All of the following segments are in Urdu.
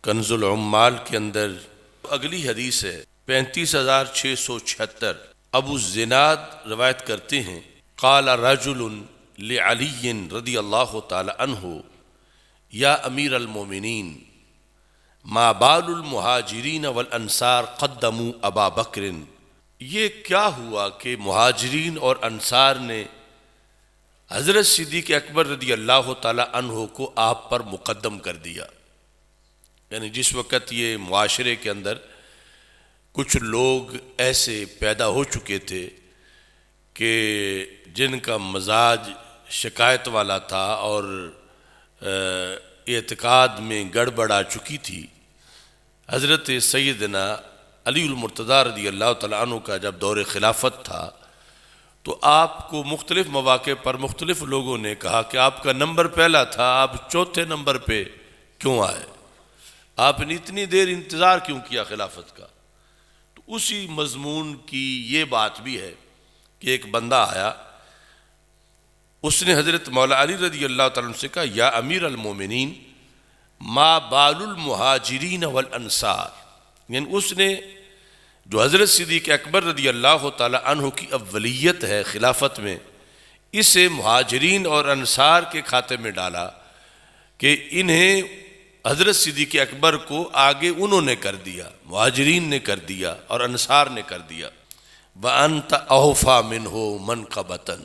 کنز العمال کے اندر اگلی حدیث ہے 35,676۔ ابو الزناد روایت کرتے ہیں قال رجل لعلی رضی اللہ تعالی عنہ یا امیر المومنین ما بال المہاجرین والانصار قدموا ابا بکر، یہ کیا ہوا کہ مہاجرین اور انصار نے حضرت صدیق اکبر رضی اللہ تعالی عنہ کو آپ پر مقدم کر دیا؟ یعنی جس وقت یہ معاشرے کے اندر کچھ لوگ ایسے پیدا ہو چکے تھے کہ جن کا مزاج شکایت والا تھا اور اعتقاد میں گڑبڑ آ چکی تھی، حضرت سیدنا علی المرتضیٰ رضی اللہ تعالیٰ عنہ کا جب دور خلافت تھا تو آپ کو مختلف مواقع پر مختلف لوگوں نے کہا کہ آپ کا نمبر پہلا تھا، آپ چوتھے نمبر پہ کیوں آئے؟ آپ نے اتنی دیر انتظار کیوں کیا خلافت کا؟ تو اسی مضمون کی یہ بات بھی ہے کہ ایک بندہ آیا، اس نے حضرت مولا علی رضی اللہ تعالیٰ عنہ سے کہا یا امیر المومنین ما بال المہاجرین والانصار، یعنی اس نے جو حضرت صدیق اکبر رضی اللہ تعالیٰ عنہ کی اولیت ہے خلافت میں، اسے مہاجرین اور انصار کے کھاتے میں ڈالا کہ انہیں حضرت صدیق اکبر کو آگے انہوں نے کر دیا، مہاجرین نے کر دیا اور انصار نے کر دیا۔ وَأَنْتَ أَوْفَى مِنْهُ مَنْقَبَةً،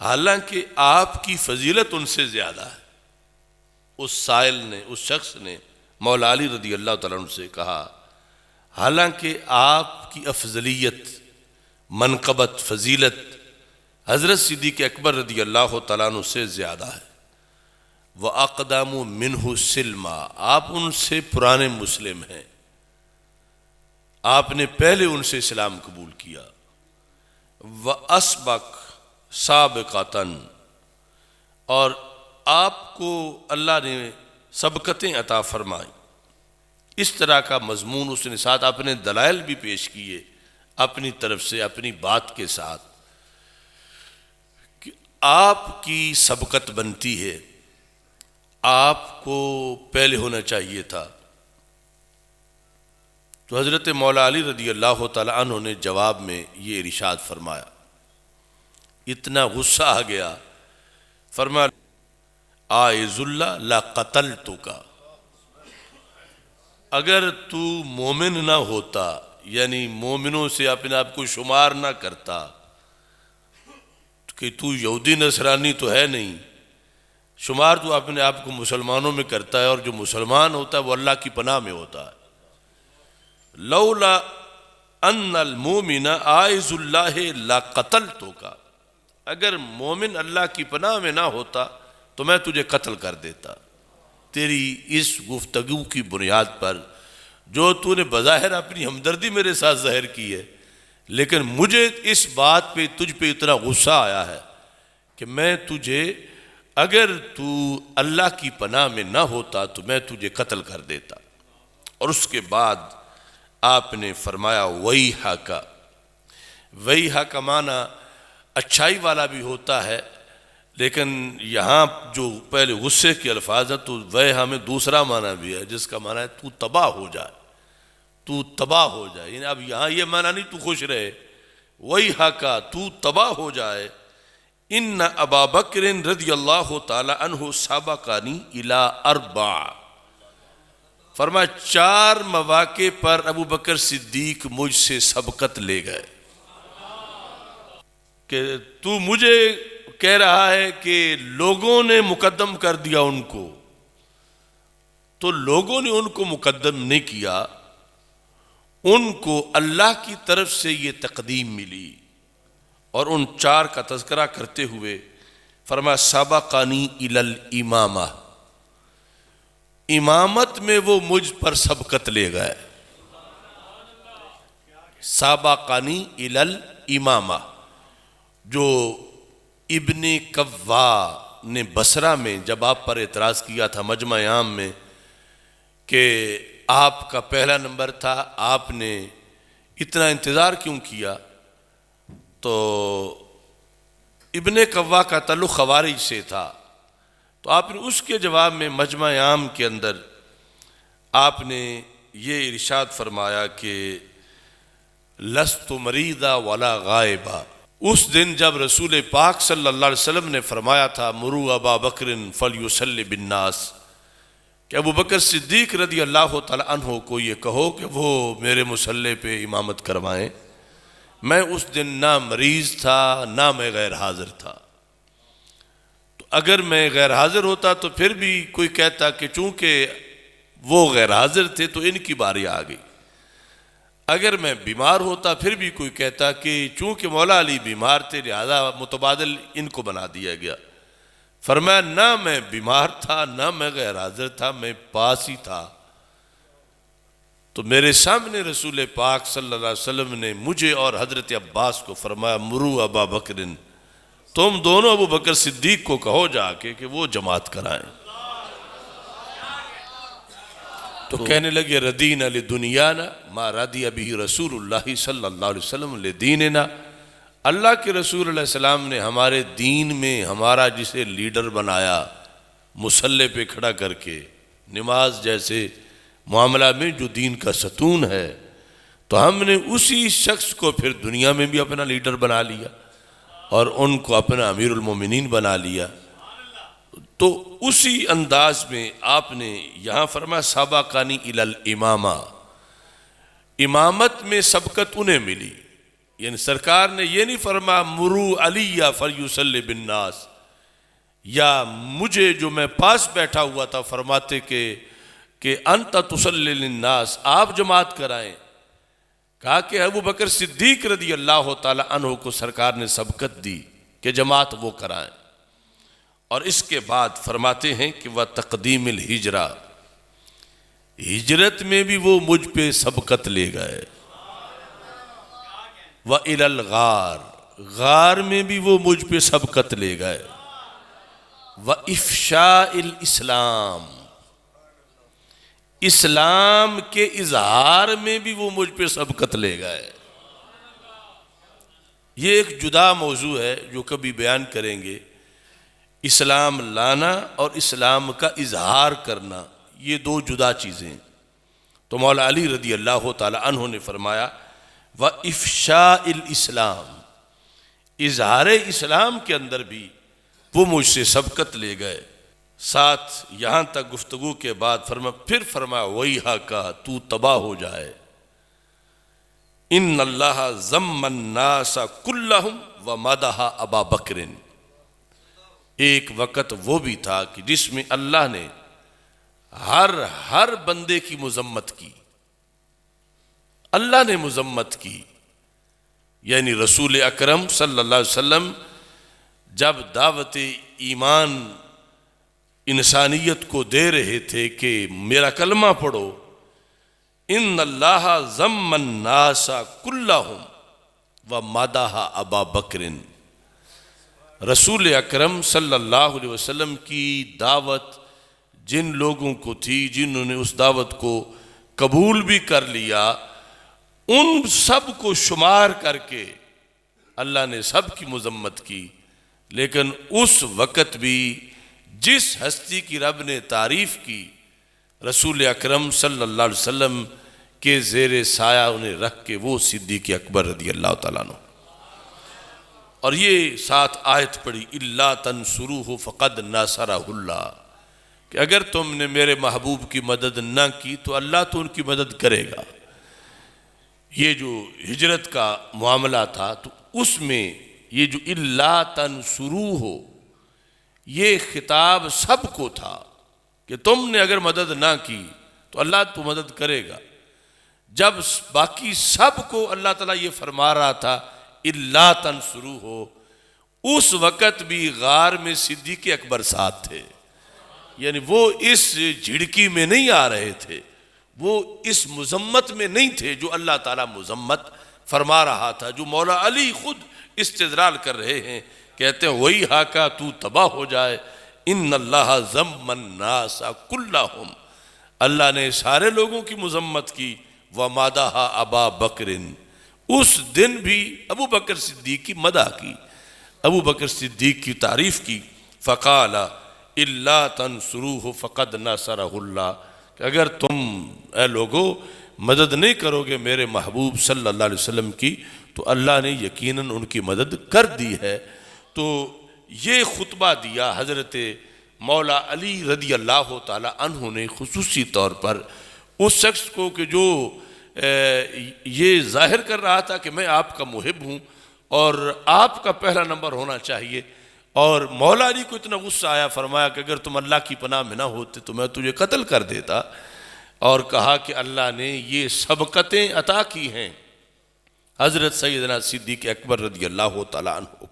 حالانکہ آپ کی فضیلت ان سے زیادہ ہے۔ اس سائل نے، اس شخص نے مولا علی رضی اللہ تعالیٰ عنہ سے کہا حالانکہ آپ کی افضلیت، منقبت، فضیلت حضرت صدیق اکبر رضی اللہ تعالیٰ عنہ سے زیادہ ہے۔ وَأَقْدَمُ مِنْهُ سِلْمًا، آپ ان سے پرانے مسلم ہیں، آپ نے پہلے ان سے اسلام قبول کیا۔ وَأَسْبَقَ سابقاتن، اور آپ کو اللہ نے سبقتیں عطا فرمائیں۔ اس طرح کا مضمون اس نے ساتھ اپنے دلائل بھی پیش کیے اپنی طرف سے، اپنی بات کے ساتھ کہ آپ کی سبقت بنتی ہے، آپ کو پہلے ہونا چاہیے تھا۔ تو حضرت مولا علی رضی اللہ تعالی عنہ نے جواب میں یہ ارشاد فرمایا، اتنا غصہ آ گیا، فرمایا آئذ اللہ لا قتلتک، اگر تو مومن نہ ہوتا، یعنی مومنوں سے اپنے آپ کو شمار نہ کرتا کہ تو یہودی نصرانی تو ہے نہیں، شمار تو اپنے آپ کو مسلمانوں میں کرتا ہے، اور جو مسلمان ہوتا ہے وہ اللہ کی پناہ میں ہوتا ہے۔ لولا ان المومن عائذ اللہ لا قتلتک، اگر مومن اللہ کی پناہ میں نہ ہوتا تو میں تجھے قتل کر دیتا۔ تیری اس گفتگو کی بنیاد پر جو تو نے بظاہر اپنی ہمدردی میرے ساتھ ظاہر کی ہے، لیکن مجھے اس بات پہ تجھ پہ اتنا غصہ آیا ہے کہ میں تجھے، اگر تو اللہ کی پناہ میں نہ ہوتا تو میں تجھے قتل کر دیتا۔ اور اس کے بعد آپ نے فرمایا ویحک، ویحک کا معنی اچھائی والا بھی ہوتا ہے، لیکن یہاں جو پہلے غصے کے الفاظ ہے تو ویحا میں دوسرا معنی بھی ہے جس کا معنی ہے تو تباہ ہو جائے، تو تباہ ہو جائے، یعنی اب یہاں یہ معنی نہیں تو خوش رہے، ویحک تو تباہ ہو جائے۔ ان ابا بکر رضی اللہ تعالی عنہ سابقانی الی اربع، فرمایا 4 مواقع پر ابو بکر صدیق مجھ سے سبقت لے گئے، کہ تو مجھے کہہ رہا ہے کہ لوگوں نے مقدم کر دیا ان کو، تو لوگوں نے ان کو مقدم نہیں کیا، ان کو اللہ کی طرف سے یہ تقدیم ملی۔ اور ان 4 کا تذکرہ کرتے ہوئے فرمایا سبقانی الی الامامہ، امامت میں وہ مجھ پر سبقت لے گئے۔ سبقانی الی الامامہ، جو ابن قوا نے بصرہ میں جب آپ پر اعتراض کیا تھا مجمع عام میں کہ آپ کا پہلا نمبر تھا، آپ نے اتنا انتظار کیوں کیا، تو ابن قوا کا تعلق خوارج سے تھا، تو آپ نے اس کے جواب میں مجمع عام کے اندر آپ نے یہ ارشاد فرمایا کہ لست مریضا ولا غائبا۔ اس دن جب رسول پاک صلی اللہ علیہ وسلم نے فرمایا تھا مرو ابا بکر فلیصلی بالناس، کہ ابو بکر صدیق رضی اللہ تعالی عنہ کو یہ کہو کہ وہ میرے مصلی پہ امامت کروائیں، میں اس دن نہ مریض تھا نہ میں غیر حاضر تھا۔ تو اگر میں غیر حاضر ہوتا تو پھر بھی کوئی کہتا کہ چونکہ وہ غیر حاضر تھے تو ان کی باری آ گئی، اگر میں بیمار ہوتا پھر بھی کوئی کہتا کہ چونکہ مولا علی بیمار تھے لہذا متبادل ان کو بنا دیا گیا۔ فرمایا نہ میں بیمار تھا نہ میں غیر حاضر تھا، میں پاس ہی تھا۔ تو میرے سامنے رسول پاک صلی اللہ علیہ وسلم نے مجھے اور حضرت عباس کو فرمایا مرو ابا بکر، تم دونوں ابو بکر صدیق کو کہو جا کے کہ وہ جماعت کرائیں۔ تو کہنے لگے ردینا لدنیانا ما رضی بہ رسول اللہ صلی اللہ علیہ وسلم لدیننا، اللہ کے رسول علیہ السلام نے ہمارے دین میں ہمارا جسے لیڈر بنایا مصلی پہ کھڑا کر کے، نماز جیسے معاملہ میں جو دین کا ستون ہے، تو ہم نے اسی شخص کو پھر دنیا میں بھی اپنا لیڈر بنا لیا اور ان کو اپنا امیر المومنین بنا لیا۔ تو اسی انداز میں آپ نے یہاں فرمایا سابقانی الی الامامہ، امامت میں سبقت انہیں ملی، یعنی سرکار نے یہ نہیں فرمایا مرو علی فلیصلی بالناس، یا مجھے جو میں پاس بیٹھا ہوا تھا فرماتے کہ انت تصلی للناس، آپ جماعت کرائیں۔ کہا کہ ابو بکر صدیق رضی اللہ تعالی عنہ کو سرکار نے سبقت دی کہ جماعت وہ کرائیں، اور اس کے بعد فرماتے ہیں کہ وہ تقدیم الہجرہ، ہجرت میں بھی وہ مجھ پہ سبقت لے گئے، وَإِلَى الْغَارِ، غار میں بھی وہ مجھ پہ سبقت لے گئے، وَإِفْشَاءِ الْإِسْلَامِ، اسلام کے اظہار میں بھی وہ مجھ پہ سبقت لے گئے۔ یہ ایک جدا موضوع ہے جو کبھی بیان کریں گے، اسلام لانا اور اسلام کا اظہار کرنا یہ دو جدا چیزیں۔ تو مولا علی رضی اللہ تعالی عنہ نے فرمایا وَإِفْشَاءِ الْإِسْلَامِ، اظہار اسلام کے اندر بھی وہ مجھ سے سبقت لے گئے۔ ساتھ یہاں تک گفتگو کے بعد پھر فرمایا وَيْحَكَ، تو تباہ ہو جائے، ان اللہ ذم الناس کلہم ومدح ابا بکر، ایک وقت وہ بھی تھا کہ جس میں اللہ نے ہر بندے کی مذمت کی، اللہ نے مذمت کی، یعنی رسول اکرم صلی اللہ علیہ وسلم جب دعوت ایمان انسانیت کو دے رہے تھے کہ میرا کلمہ پڑھو، ان اللہ ذم الناس کلہم ومدح ابا بکر، رسول اکرم صلی اللہ علیہ وسلم کی دعوت جن لوگوں کو تھی، جنہوں نے اس دعوت کو قبول بھی کر لیا، ان سب کو شمار کر کے اللہ نے سب کی مذمت کی، لیکن اس وقت بھی جس ہستی کی رب نے تعریف کی، رسول اکرم صلی اللہ علیہ وسلم کے زیر سایہ انہیں رکھ کے، وہ صدیق اکبر رضی اللہ تعالیٰ عنہ۔ اور یہ ساتھ آیت پڑھی اِلَّا تَنْصُرُوهُ فَقَدْ نَاصَرَهُ اللَّهُ، کہ اگر تم نے میرے محبوب کی مدد نہ کی تو اللہ تو ان کی مدد کرے گا۔ یہ جو ہجرت کا معاملہ تھا تو اس میں یہ جو اِلَّا تَنْصُرُوهُ، یہ خطاب سب کو تھا کہ تم نے اگر مدد نہ کی تو اللہ تو مدد کرے گا۔ جب باقی سب کو اللہ تعالیٰ یہ فرما رہا تھا اِلَّا تَنْصُرُوهُ، اس وقت بھی غار میں صدیق اکبر ساتھ تھے، یعنی وہ اس جھڑکی میں نہیں آ رہے تھے، وہ اس مذمت میں نہیں تھے جو اللہ تعالیٰ مذمت فرما رہا تھا، جو مولا علی خود استدلال کر رہے ہیں، کہتے ہیں وَيْحَكَ، تو تباہ ہو جائے، ان اللہ ذم الناس کلہم، اللہ نے سارے لوگوں کی مذمت کی، وَمَدَحَ ابا بکر، اس دن بھی ابو بکر صدیق کی مدح کی، ابو بکر صدیق کی تعریف کی۔ فَقَالَ إِلَّا تَنْصُرُوهُ فَقَدْ نَصَرَهُ اللَّهُ، کہ اگر تم اے لوگو مدد نہیں کرو گے میرے محبوب صلی اللہ علیہ وسلم کی تو اللہ نے یقیناً ان کی مدد کر دی ہے۔ تو یہ خطبہ دیا حضرت مولا علی رضی اللہ تعالی عنہ نے خصوصی طور پر اس شخص کو کہ جو یہ ظاہر کر رہا تھا کہ میں آپ کا محب ہوں اور آپ کا پہلا نمبر ہونا چاہیے، اور مولا علی کو اتنا غصہ آیا، فرمایا کہ اگر تم اللہ کی پناہ میں نہ ہوتے تو میں تجھے قتل کر دیتا، اور کہا کہ اللہ نے یہ سبقتیں عطا کی ہیں حضرت سیدنا صدیق اکبر رضی اللہ تعالیٰ عنہ